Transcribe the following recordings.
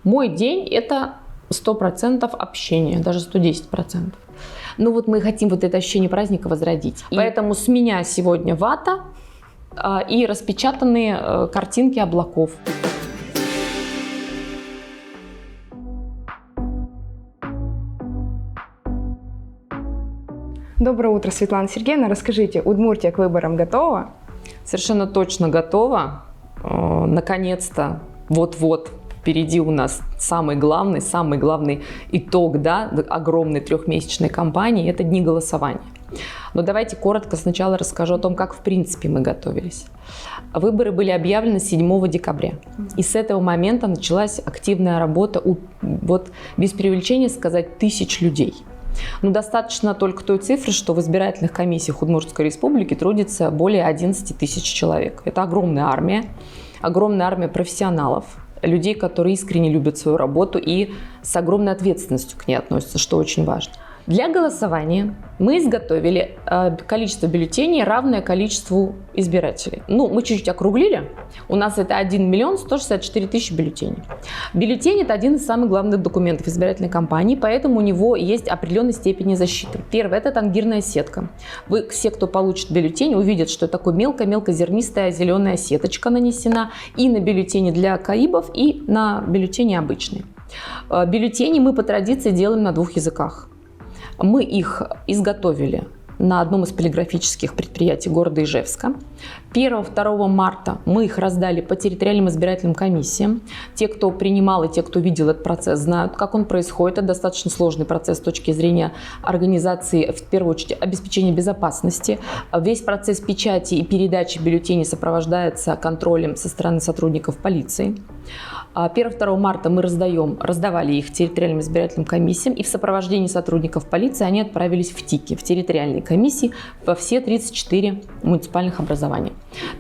Мой день – это 100% общения, даже 110%. Ну вот мы хотим вот это ощущение праздника возродить. Поэтому с меня сегодня вата и распечатанные картинки облаков. Доброе утро, Светлана Сергеевна. Расскажите, Удмуртия к выборам готова? Совершенно точно готова. Наконец-то, вот-вот, впереди у нас самый главный итог, да, огромной трехмесячной кампании – это дни голосования. Но давайте коротко сначала расскажу о том, как в принципе мы готовились. Выборы были объявлены 7 декабря. И с этого момента началась активная работа, вот без преувеличения сказать, тысяч людей. Но достаточно только той цифры, что в избирательных комиссиях Удмуртской республики трудится более 11 тысяч человек. Это огромная армия профессионалов, людей, которые искренне любят свою работу и с огромной ответственностью к ней относятся, что очень важно. Для голосования мы изготовили количество бюллетеней, равное количеству избирателей. Ну, мы чуть-чуть округлили. У нас это 1 164 000 бюллетеней. Бюллетень – это один из самых главных документов избирательной кампании, поэтому у него есть определенной степени защиты. Первое – это тангирная сетка. Все, кто получит бюллетень, увидят, что такое мелко-зернистая зеленая сеточка нанесена и на бюллетени для каибов, и на бюллетени обычные. Бюллетени мы по традиции делаем на 2 языках. Мы их изготовили на одном из полиграфических предприятий города Ижевска. 1-2 марта мы их раздали по территориальным избирательным комиссиям. Те, кто принимал и те, кто видел этот процесс, знают, как он происходит. Это достаточно сложный процесс с точки зрения организации, в первую очередь, обеспечения безопасности. Весь процесс печати и передачи бюллетеней сопровождается контролем со стороны сотрудников полиции. 1-2 марта мы раздавали их территориальным избирательным комиссиям, и в сопровождении сотрудников полиции они отправились в ТИКи, в территориальные комиссии, во все 34 муниципальных образования.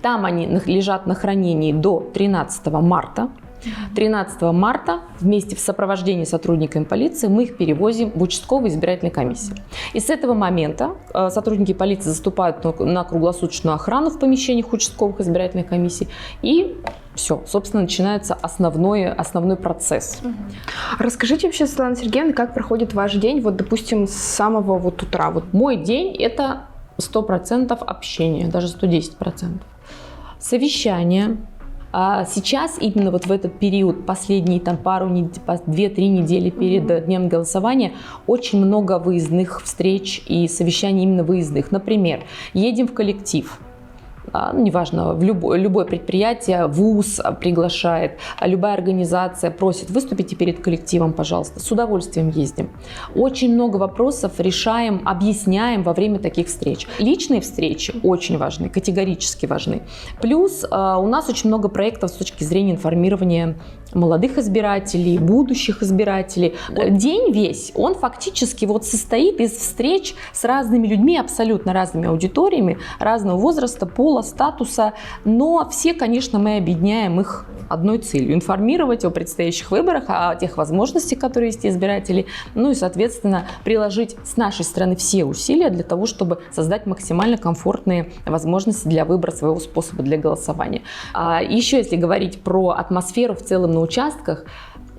Там они лежат на хранении до 13 марта. 13 марта вместе в сопровождении сотрудниками полиции мы их перевозим в участковую избирательную комиссию. И с этого момента сотрудники полиции заступают на круглосуточную охрану в помещениях участковых избирательных комиссий, и все, собственно, начинается основной процесс. Расскажите вообще, Светлана Сергеевна, как проходит ваш день, вот, допустим, с самого утра? Мой день – это 100% общения, даже 110%. Совещания. Сейчас, именно вот в этот период, последние пару недель, 2-3 недели перед днем голосования, очень много выездных встреч и совещаний именно выездных. Например, едем в коллектив. Неважно, любое предприятие, вуз приглашает, любая организация просит: выступите перед коллективом, пожалуйста. С удовольствием ездим. Очень много вопросов решаем, объясняем во время таких встреч. Личные встречи очень важны, категорически важны. Плюс у нас очень много проектов с точки зрения информирования молодых избирателей, будущих избирателей. День весь, он фактически состоит из встреч с разными людьми, абсолютно разными аудиториями, разного возраста, пола, статуса, но все, конечно, мы объединяем их одной целью – информировать о предстоящих выборах, о тех возможностях, которые есть у избирателей, ну и, соответственно, приложить с нашей стороны все усилия для того, чтобы создать максимально комфортные возможности для выбора своего способа для голосования. Еще, если говорить про атмосферу в целом на участках,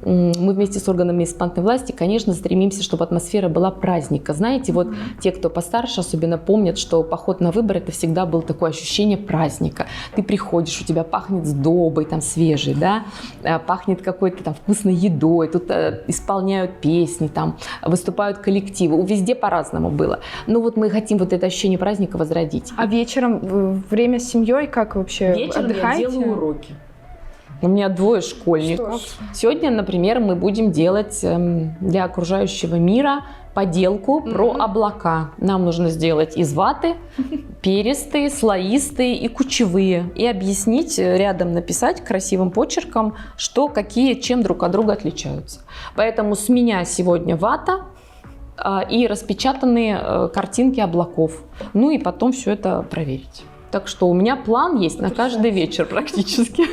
мы вместе с органами исполнительной власти, конечно, стремимся, чтобы атмосфера была праздника. Знаете, вот те, кто постарше, особенно помнят, что поход на выборы – это всегда было такое ощущение праздника. Ты приходишь, у тебя пахнет сдобой, свежей, да, пахнет какой-то вкусной едой, тут исполняют песни, выступают коллективы. Везде по-разному было. Но вот мы хотим это ощущение праздника возродить. А вечером время с семьей как вообще? Вечером отдыхаете? Я делаю уроки. У меня 2 школьников. Сегодня, например, мы будем делать для окружающего мира поделку про облака. Нам нужно сделать из ваты перистые, слоистые и кучевые. И объяснить, рядом написать красивым почерком, чем друг от друга отличаются. Поэтому с меня сегодня вата и распечатанные картинки облаков. Ну и потом все это проверить. Так что у меня план есть на каждый вечер практически.